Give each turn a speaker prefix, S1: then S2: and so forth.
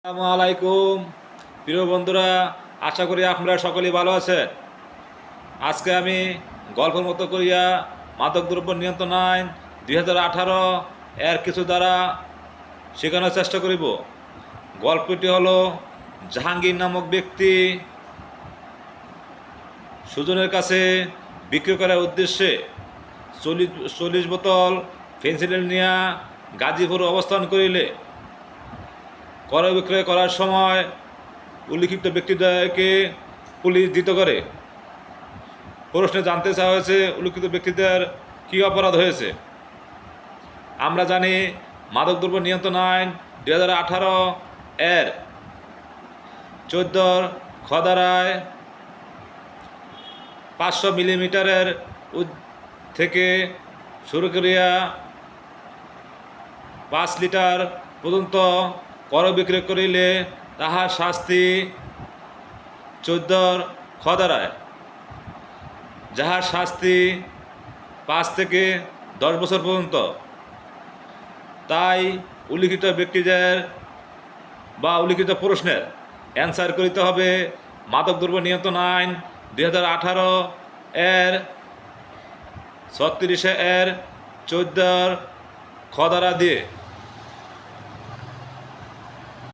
S1: আসসালামু আলাইকুম প্রিয় বন্ধুরা, আশা করি আপনারা সকলেই ভালো আছেন। আজকে আমি গল্পের মতো করিয়া মাদকদ্রব্য নিয়ন্ত্রণ আইন 2018 এর কিছু দ্বারা শেখানোর চেষ্টা করিব। গল্পটি হলো জাহাঙ্গীর নামক ব্যক্তি সুজনের কাছে বিক্রি করার উদ্দেশ্যে 40 বোতল ফেন্সিডিল নিয়ে গাজীপুর অবস্থান করিলে ক্রয় বিক্রয় করার সময় উল্লিখিত ব্যক্তিদেরকে পুলিশ ধৃত করে। প্রশ্নে জানতে চাওয়া হয়েছে উল্লিখিত ব্যক্তিদের কী অপরাধ হয়েছে। আমরা জানি মাদকদ্রব্য নিয়ন্ত্রণ আইন 2018 এর 14 খদারায় 500 মিলিমিটারের থেকে শুরু করিয়া 5 লিটার পর্যন্ত ক্রয় বিক্রয় করিলে তাহার শাস্তি 14 খদারায়, যাহার শাস্তি 5 থেকে 10 বছর পর্যন্ত। তাই উল্লিখিত ব্যক্তিদের বা উল্লিখিত প্রশ্নের অ্যান্সার করিতে হবে মাদকদ্রব্য নিয়ন্ত্রণ আইন 2018 এর 36 এর 14 খদারা দিয়ে।